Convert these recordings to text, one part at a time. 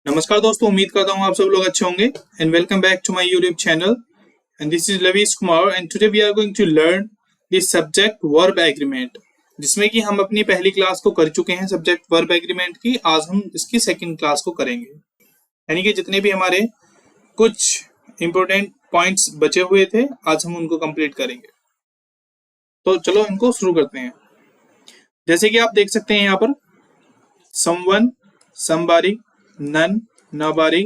नमस्कार दोस्तों, उम्मीद करता हूँ आप सब लोग अच्छे होंगे and welcome back to my YouTube channel and this is Lavish Kumar and today we are going to learn this subject verb agreement, जिसमें कि हम अपनी पहली क्लास को कर चुके हैं सब्जेक्ट वर्ब एग्रीमेंट की। आज हम इसकी सेकंड क्लास को करेंगे, यानी कि जितने भी हमारे कुछ इंपॉर्टेंट पॉइंट्स बचे हुए थे आज हम उनको कंप्लीट करेंगे। तो चलो इनको शुरू करते हैं। जैसे कि आप देख सकते हैं यहाँ पर someone, समबody, none, nobody,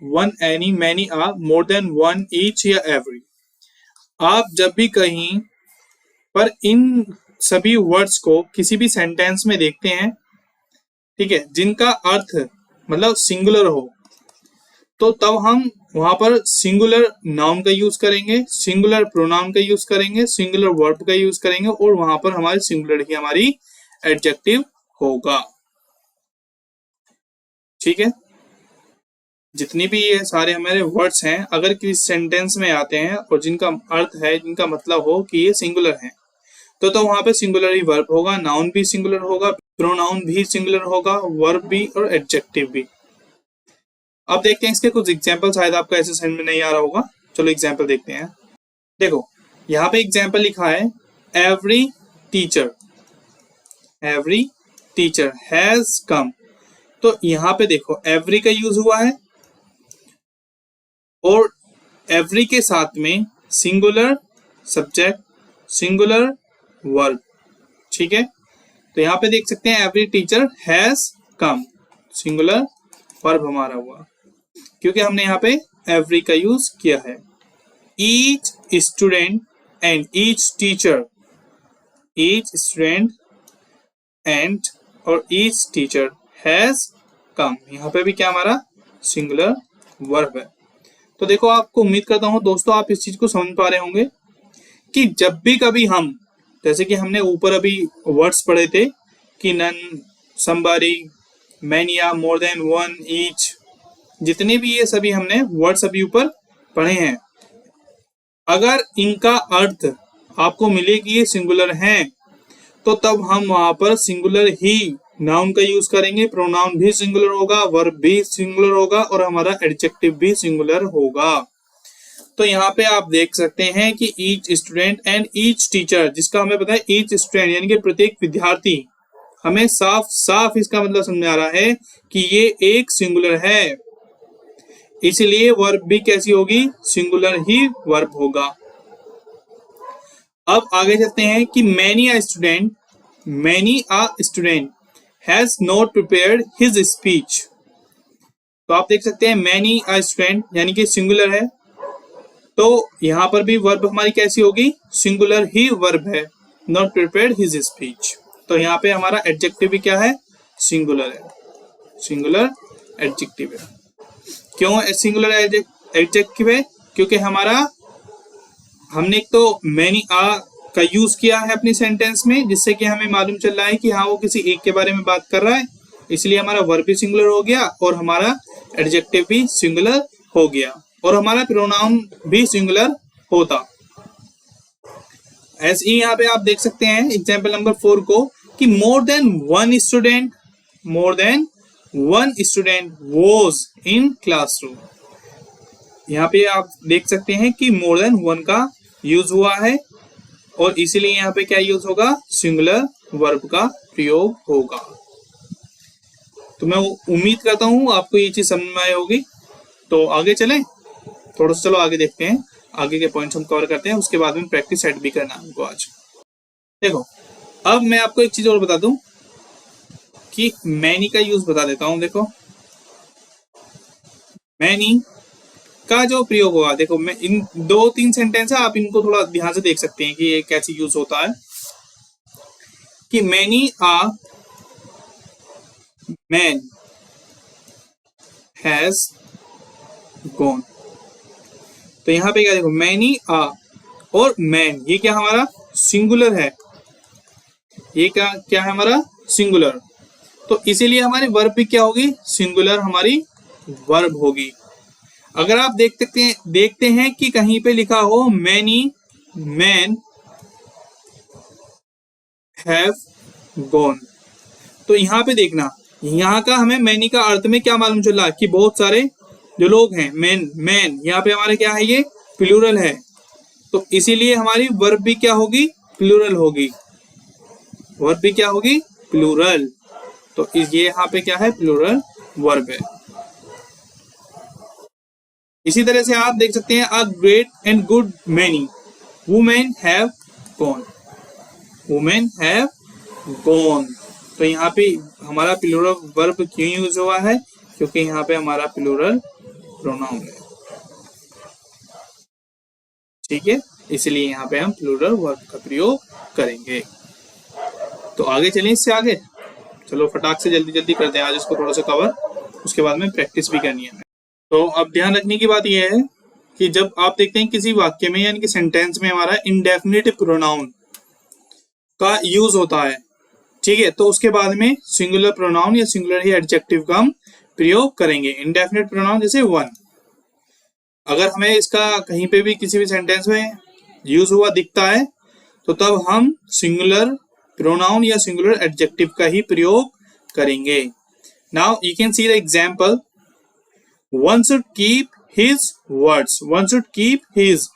one, any, many, are, more than one, each या every। आप जब भी कहीं पर इन सभी वर्ड्स को किसी भी सेंटेंस में देखते हैं, ठीक है, जिनका अर्थ मतलब सिंगुलर हो, तो तब हम वहां पर सिंगुलर नाउन का यूज करेंगे, सिंगुलर प्रोनाउन का यूज करेंगे, सिंगुलर वर्ब का यूज करेंगे और वहां पर हमारी सिंगुलर ही हमारी एडजेक्टिव होगा। ठीक है, जितनी भी ये सारे हमारे वर्ड्स हैं अगर किसी सेंटेंस में आते हैं और जिनका अर्थ है, जिनका मतलब हो कि ये सिंगुलर है, तो वहां पे सिंगुलर ही वर्ब होगा, नाउन भी सिंगुलर होगा, प्रोनाउन भी सिंगुलर होगा, वर्ब भी और एडजेक्टिव भी। अब देखते हैं इसके कुछ एग्जांपल, शायद आपको ऐसे समझ में नहीं आ रहा होगा। चलो एग्जांपल देखते हैं। देखो यहाँ पे एग्जांपल लिखा है every teacher, every teacher has come. तो यहाँ पे देखो एवरी का यूज हुआ है और एवरी के साथ में सिंगुलर सब्जेक्ट, सिंगुलर वर्ब। ठीक है, तो यहाँ पे देख सकते हैं every teacher has come, singular verb हमारा हुआ क्योंकि हमने यहाँ पे एवरी का यूज किया है। Each student and each teacher, each student and और ईच टीचर हैज कम, यहाँ पे भी क्या हमारा सिंगुलर वर्ब है। तो देखो, आपको उम्मीद करता हूं दोस्तों आप इस चीज को समझ पा रहे होंगे कि जब भी कभी हम, जैसे कि हमने ऊपर अभी वर्ड्स पढ़े थे कि none, somebody, many, more than one, each, जितने भी ये सभी हमने वर्ड्स अभी ऊपर पढ़े हैं, अगर इनका अर्थ आपको मिले कि ये सिंगुलर हैं, तो तब हम वहां पर सिंगुलर ही नाउन का यूज करेंगे, प्रोनाउन भी सिंगुलर होगा, वर्ब भी सिंगुलर होगा और हमारा एडजेक्टिव भी सिंगुलर होगा। तो यहाँ पे आप देख सकते हैं कि each student and each teacher, जिसका हमें पता है ईच स्टूडेंट यानी कि प्रत्येक विद्यार्थी, हमें साफ साफ इसका मतलब समझ आ रहा है कि ये एक सिंगुलर है, इसलिए वर्ब भी कैसी होगी, सिंगुलर ही वर्ब होगा। अब आगे चलते हैं कि many a student, many a student has not prepared his speech. तो आप देख सकते हैं मैनी अ स्टूडेंट यानी कि सिंगुलर है, तो यहां पर भी वर्ब हमारी कैसी होगी, सिंगुलर ही वर्ब है, नॉट प्रिपेयर्ड हिज स्पीच। तो यहाँ पे हमारा एडजेक्टिव भी क्या है, सिंगुलर है, सिंगुलर एडजेक्टिव है। क्यों सिंगुलर एडजेक्टिव है, क्योंकि हमारा हमने एक तो मैनी आ का यूज किया है अपनी सेंटेंस में, जिससे कि हमें मालूम चल रहा है कि हाँ वो किसी एक के बारे में बात कर रहा है, इसलिए हमारा वर्ब भी सिंगुलर हो गया और हमारा एडजेक्टिव भी सिंगुलर हो गया और हमारा प्रोनाउन भी सिंगुलर होता। ऐसे ही यहाँ पे आप देख सकते हैं एग्जाम्पल नंबर 4 को कि मोर than one student, more than one student was in classroom. यहाँ पे आप देख सकते हैं कि मोर देन वन का यूज हुआ है और इसीलिए यहाँ पे क्या यूज होगा, सिंगुलर वर्ब का प्रयोग होगा। तो मैं उम्मीद करता हूं आपको ये चीज समझ में आई होगी। तो आगे चलें, थोड़ा सा चलो आगे देखते हैं, आगे के पॉइंट्स हम कवर करते हैं, उसके बाद में प्रैक्टिस सेट भी करना हमको आज। देखो अब मैं आपको एक चीज और बता दूं कि मैनी का यूज बता देता हूं। देखो मैनी का जो प्रयोग होगा, देखो मैं इन 2-3 सेंटेंस है, आप इनको थोड़ा ध्यान से देख सकते हैं कि ये कैसे यूज होता है। कि many uh man has gone. तो यहां पे क्या देखो, मैनी आ और मैन, ये क्या हमारा सिंगुलर है, ये क्या क्या है हमारा सिंगुलर, तो इसीलिए हमारी वर्ब भी क्या होगी, सिंगुलर हमारी वर्ब होगी। अगर आप देखते हैं कि कहीं पे लिखा हो मैनी मैन हैव गॉन, तो यहां पे देखना यहाँ का हमें मैनी का अर्थ में क्या मालूम चल रहा है कि बहुत सारे जो लोग हैं, मैन मैन, यहाँ पे हमारे क्या है, ये प्लूरल है, तो इसीलिए हमारी वर्ब भी क्या होगी, प्लूरल होगी। वर्ब भी क्या होगी, प्लूरल। तो ये यहाँ पे क्या है, प्लूरल वर्ब है। इसी तरह से आप देख सकते हैं a great and good many women have gone, women have gone. तो यहाँ पे हमारा प्लूरल वर्ब क्यों यूज हुआ है, क्योंकि यहाँ पे हमारा प्लूरल प्रोनाउन है, ठीक है, इसलिए यहाँ पे हम प्लूरल वर्ब का प्रयोग करेंगे। तो आगे चलें, इससे आगे चलो फटाक से जल्दी जल्दी करते हैं आज इसको थोड़ा सा कवर, उसके बाद में प्रैक्टिस भी करनी है। तो अब ध्यान रखने की बात यह है कि जब आप देखते हैं किसी वाक्य में यानी कि सेंटेंस में हमारा इंडेफिनिट प्रोनाउन का यूज होता है, ठीक है, तो उसके बाद में सिंगुलर प्रोनाउन या सिंगुलर ही एडजेक्टिव का हम प्रयोग करेंगे। इंडेफिनिट प्रोनाउन जैसे वन, अगर हमें इसका कहीं पे भी किसी भी सेंटेंस में यूज हुआ दिखता है तो तब हम सिंगुलर प्रोनाउन या सिंगुलर एडजेक्टिव का ही प्रयोग करेंगे। Now you can see the example, one should keep his words, one should keep his,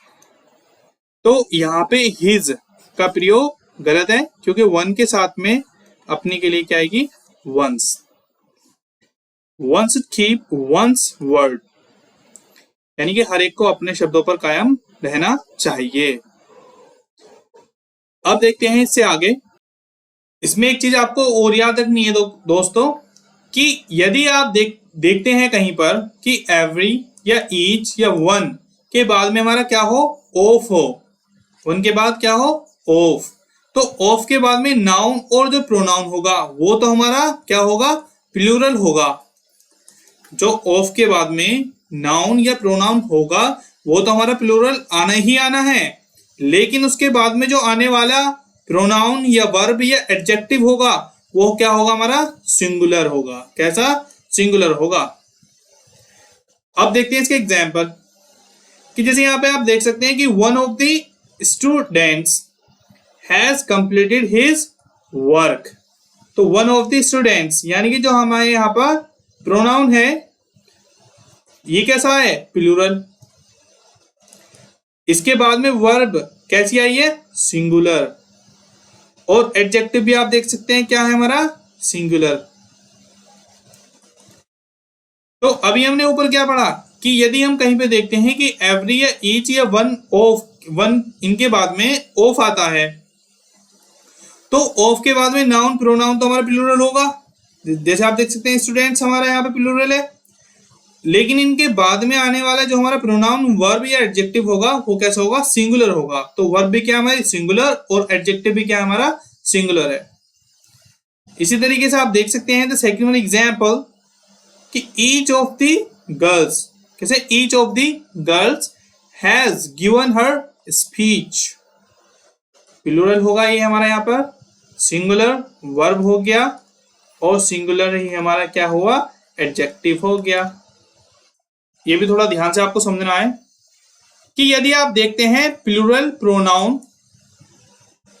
तो यहाँ पे हिज का प्रयोग गलत है क्योंकि वन के साथ में अपने के लिए क्या आएगी, one's. One should keep one's word, यानी कि हर एक को अपने शब्दों पर कायम रहना चाहिए। अब देखते हैं इससे आगे, इसमें एक चीज आपको और याद रखनी है दोस्तों कि यदि आप देखते हैं कहीं पर कि एवरी या ईच या वन के बाद में हमारा क्या हो, ऑफ हो, वन के बाद क्या हो, ऑफ, तो ऑफ के बाद में नाउन और जो प्रोनाउन होगा वो तो हमारा क्या होगा, प्लूरल होगा। जो ऑफ के बाद में नाउन या प्रोनाउन होगा वो तो हमारा प्लूरल आना ही आना है, लेकिन उसके बाद में जो आने वाला प्रोनाउन या वर्ब या एडजेक्टिव होगा वो क्या होगा, हमारा सिंगुलर होगा। कैसा, सिंगुलर होगा। अब देखते हैं इसके एग्जांपल कि जैसे यहाँ पे आप देख सकते हैं कि one of the students has completed his work, तो वन ऑफ द स्टूडेंट्स यानी कि जो हमारे यहाँ पर प्रोनाउन है ये कैसा है, प्लूरल। इसके बाद में वर्ब कैसी आई है, सिंगुलर, और एडजेक्टिव भी आप देख सकते हैं क्या है हमारा, सिंगुलर। तो अभी हमने ऊपर क्या पढ़ा कि यदि हम कहीं पे देखते हैं कि एवरी या ईच या वन ऑफ, वन इनके बाद में ऑफ आता है तो ऑफ के बाद में नाउन प्रोनाउन तो हमारा प्लूरल होगा। जैसे आप देख सकते हैं स्टूडेंट्स हमारा यहाँ पे प्लूरल है, लेकिन इनके बाद में आने वाला जो हमारा प्रोनाउन वर्ब या एडजेक्टिव होगा वो कैसा होगा, सिंगुलर होगा। तो वर्ब भी क्या हमारी सिंगुलर और एडजेक्टिव भी क्या हमारा सिंगुलर है। इसी तरीके से आप देख सकते हैं द सेकंड वन एग्जांपल कि ईच ऑफ द गर्ल्स, कैसे, each of the girls has given her speech, plural होगा ये हमारा यहाँ पर, सिंगुलर वर्ब हो गया और सिंगुलर ही हमारा क्या हुआ, एडजेक्टिव हो गया। ये भी थोड़ा ध्यान से आपको समझना है कि यदि आप देखते हैं प्लूरल प्रोनाउन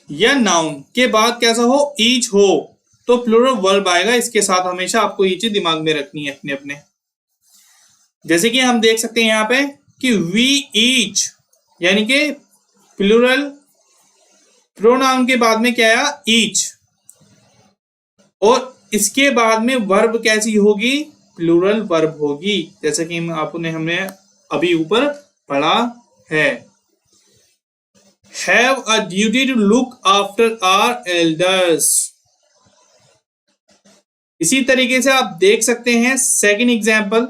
या नाउन के बाद कैसा हो, ईच हो, तो प्लूरल वर्ब आएगा। इसके साथ हमेशा आपको ये चीज दिमाग में रखनी है अपने अपने। जैसे कि हम देख सकते हैं यहाँ पे कि वी ईच, यानी कि प्लूरल प्रोनाउन के बाद में क्या आया, ईच, और इसके बाद में वर्ब कैसी होगी, प्लूरल वर्ब होगी, जैसे कि हमने अभी ऊपर पढ़ा है। Have a duty to look after our elders. इसी तरीके से आप देख सकते हैं second example,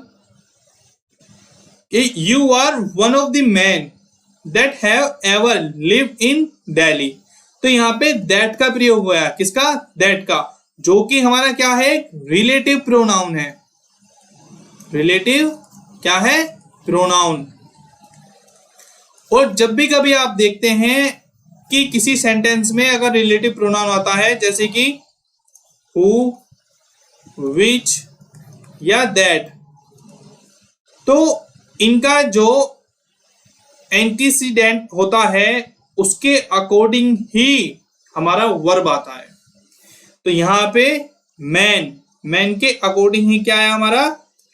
you are one of the man that have ever lived in Delhi. तो यहाँ पे दैट का प्रयोग हुआ है, किसका, दैट का, जो कि हमारा क्या है, रिलेटिव प्रोनाउन है। रिलेटिव क्या है, प्रोनाउन। और जब भी कभी आप देखते हैं कि किसी सेंटेंस में अगर रिलेटिव प्रोनाउन आता है जैसे कि हु, विच या दैट, तो इनका जो एंटीसीडेंट होता है उसके अकॉर्डिंग ही हमारा वर्ब आता है। तो यहां पे मैन, मैन के अकॉर्डिंग ही क्या आया हमारा,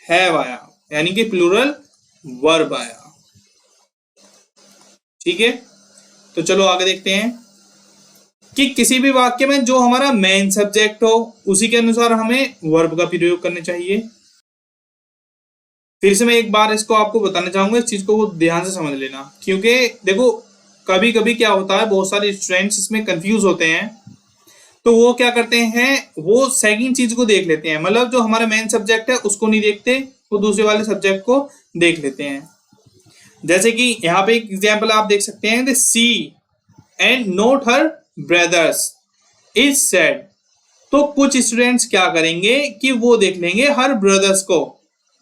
हैव आया, यानी कि प्लूरल वर्ब आया। ठीक है, तो चलो आगे देखते हैं कि किसी भी वाक्य में जो हमारा मेन सब्जेक्ट हो उसी के अनुसार हमें वर्ब का प्रयोग करना चाहिए। फिर से मैं एक बार इसको आपको बताना चाहूंगा, इस चीज को ध्यान से समझ लेना, क्योंकि देखो कभी कभी क्या होता है, बहुत सारे स्टूडेंट्स इसमें कंफ्यूज होते हैं, तो वो क्या करते हैं, वो सेकंड चीज को देख लेते हैं, मतलब जो हमारा मेन सब्जेक्ट है उसको नहीं देखते, वो दूसरे वाले सब्जेक्ट को देख लेते हैं। जैसे कि यहाँ पे एक एग्जाम्पल आप देख सकते हैं, see and note her brothers is said. तो कुछ स्टूडेंट्स क्या करेंगे कि वो देख लेंगे हर ब्रदर्स को,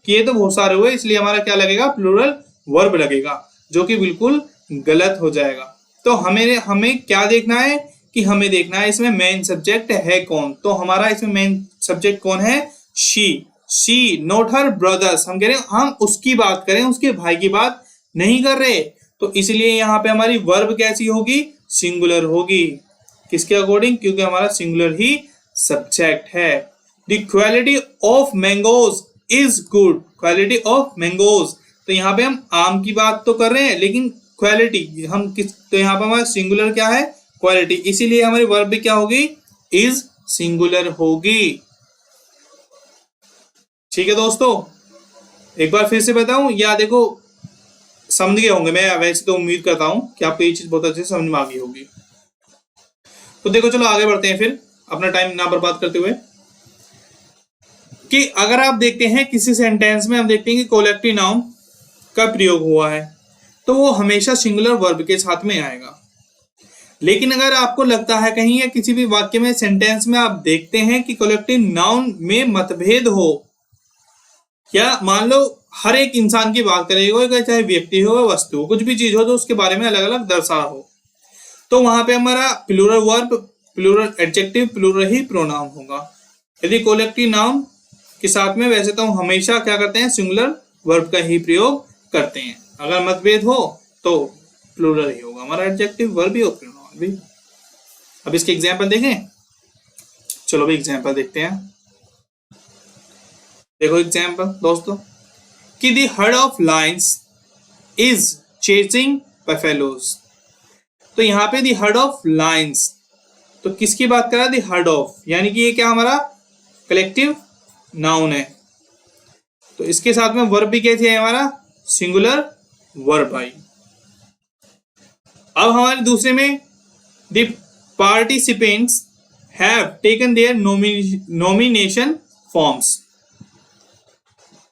कि ये तो बहुत सारे हुए, इसलिए हमारा क्या लगेगा, प्लूरल वर्ब लगेगा, जो कि बिल्कुल गलत हो जाएगा। तो हमें क्या देखना है कि हमें देखना है इसमें मेन सब्जेक्ट है कौन। तो हमारा इसमें मेन सब्जेक्ट कौन है, शी नोट हर ब्रदर्स। हम कह रहे हैं हम उसकी बात करें, उसके भाई की बात नहीं कर रहे, तो इसलिए यहाँ पे हमारी वर्ब कैसी होगी, सिंगुलर होगी। किसके अकॉर्डिंग, क्योंकि हमारा सिंगुलर ही सब्जेक्ट है। The quality of mangoes is good, quality of mangoes, तो यहाँ पे हम आम की बात तो कर रहे हैं, लेकिन क्वालिटी हम किस, तो यहाँ पे हमारा सिंगुलर क्या है, क्वालिटी, इसीलिए हमारी वर्ब भी क्या होगी, इज सिंगुलर होगी। ठीक है दोस्तों, एक बार फिर से बताऊं, या देखो समझ गए होंगे, मैं वैसे तो उम्मीद करता हूं कि आपको ये चीज बहुत अच्छे से समझ में आ गई होगी। तो देखो चलो आगे बढ़ते हैं, फिर अपना टाइम ना बर्बाद करते हुए, कि अगर आप देखते हैं किसी सेंटेंस में हम देखते हैं कि कोलेक्टिव नाउन का प्रयोग हुआ है, तो वो हमेशा सिंगुलर वर्ब के साथ में आएगा। लेकिन अगर आपको लगता है कहीं या किसी भी वाक्य में, सेंटेंस में आप देखते हैं कि कलेक्टिव नाउन में मतभेद हो, या मान लो हर एक इंसान की बात करेगा, चाहे व्यक्ति हो या वस्तु हो, कुछ भी चीज हो जो उसके बारे में अलग अलग दर्शा हो, तो वहां पे हमारा plural verb, plural adjective, plural ही प्रोनाउन होगा। यदि कलेक्टिव नाउन के साथ में, वैसे तो हम हमेशा क्या करते हैं, सिंगुलर वर्ब का ही प्रयोग करते हैं। अगर मतभेद हो तो प्लूरल ही होगा हमारा एडजेक्टिव, वर्ब भी और प्रोनाउन भी। अब इसके एग्जांपल देखें, चलो भाई एग्जांपल देखते हैं। देखो एग्जांपल दोस्तों, कि the heard of Lions is chasing buffaloes. तो यहाँ पे द हर्ड ऑफ लायंस, तो किसकी बात कर रहा है, द हर्ड ऑफ, यानी कि ये क्या हमारा कलेक्टिव नाउन है, तो इसके साथ में वर्ब भी कैसे है, हमारा सिंगुलर वर्ब आई। अब हमारे दूसरे में, the participants have taken their nomination forms.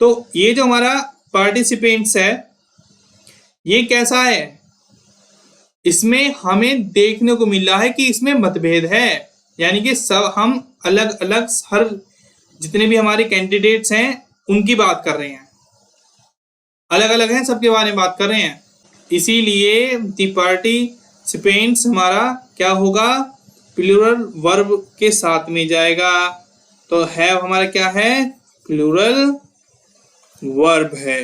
तो ये जो हमारा पार्टिसिपेंट्स है, ये कैसा है, इसमें हमें देखने को मिल रहा है कि इसमें मतभेद है, यानी कि सब हम अलग अलग, हर जितने भी हमारे कैंडिडेट्स हैं उनकी बात कर रहे हैं, अलग अलग हैं, सबके बारे में बात कर रहे हैं, इसीलिए द पार्टिसिपेंट्स हमारा क्या होगा, प्लूरल वर्ब के साथ में जाएगा। तो हैव हमारा क्या है, प्लूरल वर्ब है,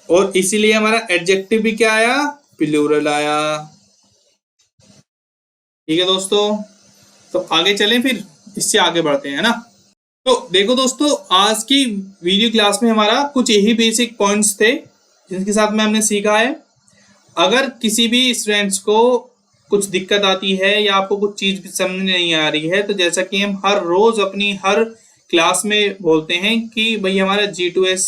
और इसीलिए हमारा एडजेक्टिव भी क्या आया, प्लूरल आया। ठीक है दोस्तों, तो आगे चलें, फिर इससे आगे बढ़ते हैं ना। तो देखो दोस्तों, आज की वीडियो क्लास में हमारा कुछ यही बेसिक पॉइंट्स थे जिनके साथ में हमने सीखा है। अगर किसी भी स्टूडेंट्स को कुछ दिक्कत आती है या आपको कुछ चीज समझ नहीं आ रही है, तो जैसा कि हम हर रोज अपनी हर क्लास में बोलते हैं कि भाई हमारा G2S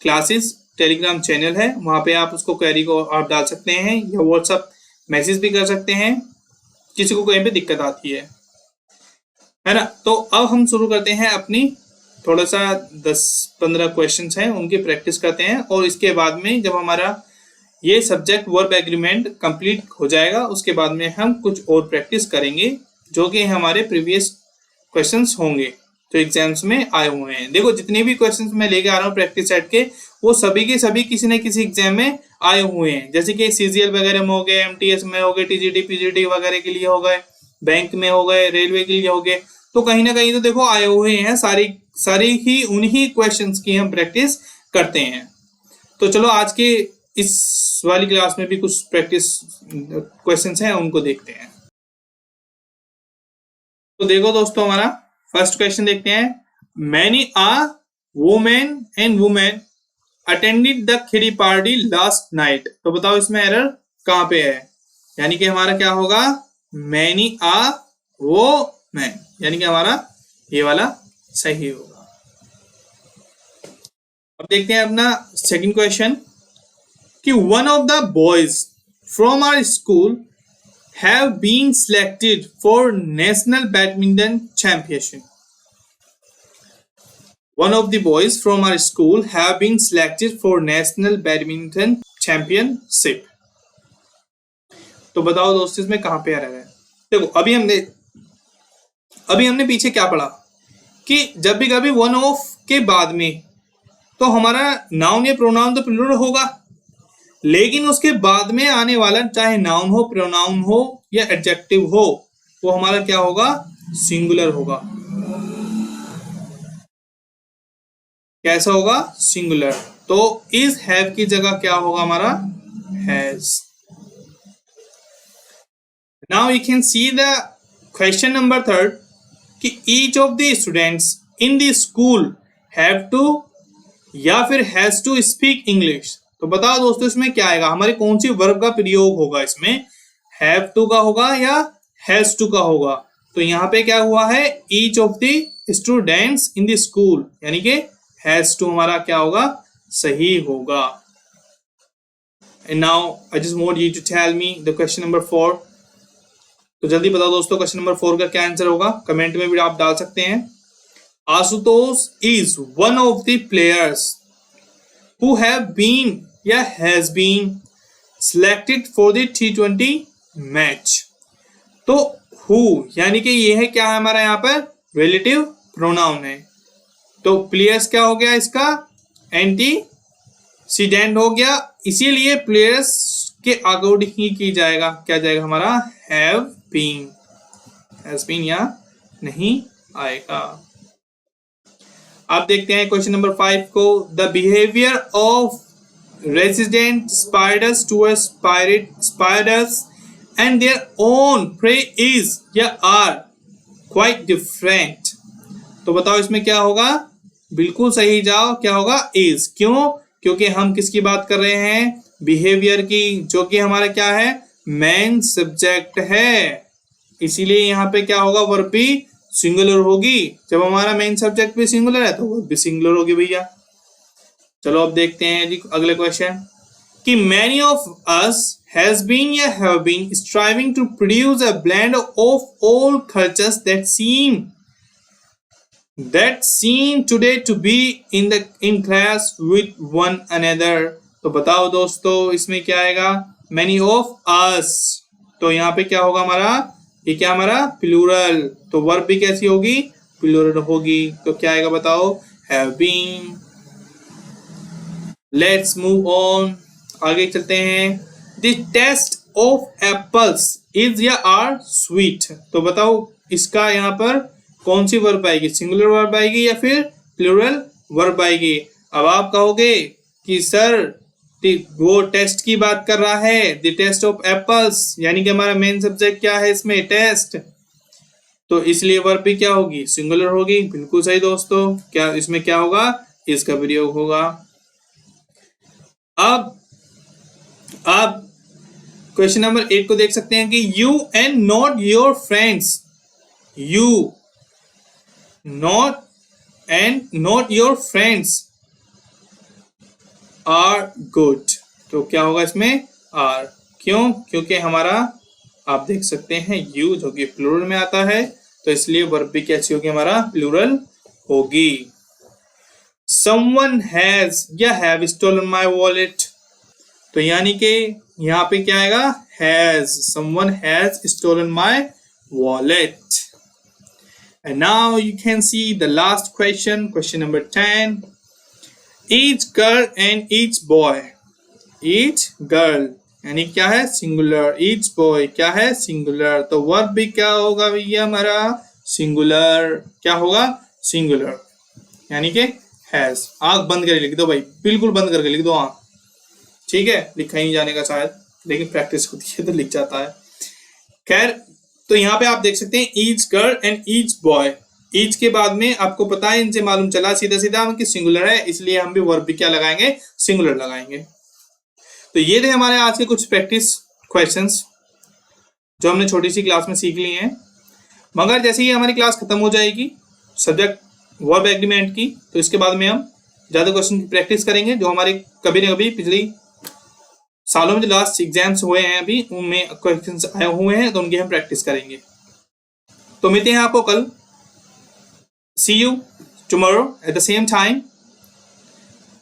क्लासेस टेलीग्राम चैनल है, वहां पे आप उसको क्वेरी को आप डाल सकते हैं, या व्हाट्सएप मैसेज भी कर सकते हैं किसी को कहीं पे दिक्कत आती है ना। तो अब हम शुरू करते हैं अपनी, थोड़ा सा 10-15 क्वेश्चंस हैं उनकी प्रैक्टिस करते हैं, और इसके बाद में जब हमारा ये सब्जेक्ट वर्ब एग्रीमेंट कंप्लीट हो जाएगा, उसके बाद में हम कुछ और प्रैक्टिस करेंगे जो कि हमारे प्रीवियस क्वेश्चंस होंगे तो एग्जाम्स में आए हुए हैं। देखो जितने भी क्वेश्चंस मैं लेके आ रहा हूँ प्रैक्टिस सेट के, वो सभी के सभी किसी न किसी एग्जाम में आए हुए हैं, जैसे कि CGL वगैरह में हो गए, MTS में हो गए, TGT PGT वगैरह के लिए हो गए, बैंक में हो गए, रेलवे के लिए हो गए, तो कहीं ना कहीं तो देखो आए हुए हैं, सारी ही उन्हीं क्वेश्चंस की हम प्रैक्टिस करते हैं। तो चलो आज के इस वाली क्लास में भी कुछ प्रैक्टिस क्वेश्चंस हैं, उनको देखते हैं। तो देखो दोस्तों, हमारा फर्स्ट क्वेश्चन देखते हैं। Many a women and women attended the kitty party last night. तो बताओ इसमें एरर कहां पे है? यानी कि हमारा क्या होगा? मैनी आ वो मैन, यानी कि हमारा ये वाला सही होगा। अब देखते हैं अपना सेकंड क्वेश्चन कि one of the boys from our school have been selected for national badminton championship. One of the boys from our school have been selected for national badminton championship. तो बताओ दोस्तों इसमें कहां पे एरर है? देखो अभी हमने पीछे क्या पढ़ा कि जब भी कभी वन ऑफ के बाद में तो हमारा नाउन या प्रोनाउन तो प्लूरल होगा, लेकिन उसके बाद में आने वाला चाहे नाउन हो, प्रोनाउन हो या एडजेक्टिव हो, वो हमारा क्या होगा? सिंगुलर होगा। कैसा होगा? सिंगुलर। तो इज हैव की जगह क्या होगा हमारा? Has. Now you can see the question number third कि each of the students in the school have to या फिर हैज टू स्पीक इंग्लिश। तो बताओ दोस्तों इसमें क्या आएगा? हमारे कौन सी वर्ब का प्रयोग होगा इसमें? हैव टू का होगा या हैज टू का होगा? तो यहाँ पे क्या हुआ है? Each of the students in the school, यानी कि has to हमारा क्या होगा? सही होगा। And now I just want you to tell me the question number 4. तो जल्दी बताओ दोस्तों क्वेश्चन नंबर 4 का क्या आंसर होगा? कमेंट में भी आप डाल सकते हैं। Ashutosh is one of the players who have been या has been selected for the T20 match. तो who यानी कि ये है क्या है हमारा यहाँ पर? रिलेटिव प्रोनाउन है। तो प्लेयर्स क्या हो गया इसका? एंटीसीडेंट हो गया, इसीलिए प्लेयर्स के अकॉर्डिंग ही की जाएगा। क्या जाएगा हमारा? Have been. हैज बीन या नहीं आएगा। आप देखते हैं क्वेश्चन नंबर 5 को। The behaviour of resident spiders towards spiders and their own prey is या आर क्वाइट डिफरेंट। तो बताओ इसमें क्या होगा? बिल्कुल सही जाओ, क्या होगा? इज। क्यों? क्योंकि हम किसकी बात कर रहे हैं? बिहेवियर की, जो कि हमारा क्या है? मेन सब्जेक्ट है। इसीलिए यहाँ पे क्या होगा? वर्ब भी सिंगुलर होगी। जब हमारा मेन सब्जेक्ट भी सिंगुलर है तो वर्ब भी सिंगुलर होगी भैया। चलो अब देखते हैं जी अगले क्वेश्चन कि many of us has been या have been striving to produce a blend of all cultures that seem today to be in class with one another. तो बताओ दोस्तों इसमें क्या आएगा? many of us। तो यहाँ पे क्या होगा हमारा? ये क्या हमारा? प्लूरल। तो वर्ब भी कैसी होगी? प्लूरल होगी। तो क्या आएगा बताओ? have been। let's move on, आगे चलते हैं। the taste of apples is या are sweet। तो बताओ इसका यहाँ पर कौन सी वर्ब आएगी? सिंगुलर वर्ब आएगी या फिर प्लूरल वर्ब आएगी? अब आप कहोगे कि सर वो टेस्ट की बात कर रहा है, द टेस्ट ऑफ एप्पल्स, यानी कि हमारा मेन सब्जेक्ट क्या है इसमें? टेस्ट। तो इसलिए वर्ब भी क्या होगी? सिंगुलर होगी। बिल्कुल सही दोस्तों। क्या इसमें क्या होगा? इसका प्रयोग होगा। अब आप क्वेश्चन नंबर 8 को देख सकते हैं कि you and not your friends, you not and not your friends are good। तो क्या होगा इसमें? are। क्यों? क्योंकि हमारा आप देख सकते हैं you जो कि प्लूरल में आता है, तो इसलिए वर्ब भी कैसी होगी? हमारा प्लूरल होगी। someone has या have stolen my wallet। तो यानी कि यहाँ पे क्या आएगा? has। someone has stolen my wallet। And now you can see the last question, question number 10. Each girl and each boy. Each girl यानी क्या है? सिंगुलर। each boy क्या है? सिंगुलर। तो वर्ब भी क्या होगा भैया हमारा? सिंगुलर। क्या होगा? सिंगुलर, यानी कि हैज। आंख बंद करके लिख दो भाई, बिल्कुल बंद करके लिख दो आंख। ठीक है? लिखा ही नहीं जाने का शायद, लेकिन प्रैक्टिस होती है तो लिख जाता है। खैर, तो यहाँ पे आप देख सकते हैं each girl and each boy. Each के बाद में आपको पता है, इनसे मालूम चला सीधा सीधा कि सिंगुलर है, इसलिए हम भी वर्ब भी क्या लगाएंगे, सिंगुलर लगाएंगे। तो ये थे हमारे आज के कुछ प्रैक्टिस क्वेश्चंस जो हमने छोटी सी क्लास में सीख लिए हैं। मगर जैसे ही हमारी क्लास खत्म हो जाएगी सब्जेक्ट वर्ब एग्रीमेंट की, तो इसके बाद में हम ज़्यादा क्वेश्चन की प्रैक्टिस करेंगे जो हमारे कभी न कभी पिछली सालों में जो लास्ट एग्जाम्स हुए हैं अभी उनमें क्वेश्चंस आए हुए हैं, तो उनकी हम प्रैक्टिस करेंगे। तो मिलते हैं आपको कल। See you tomorrow at the same time.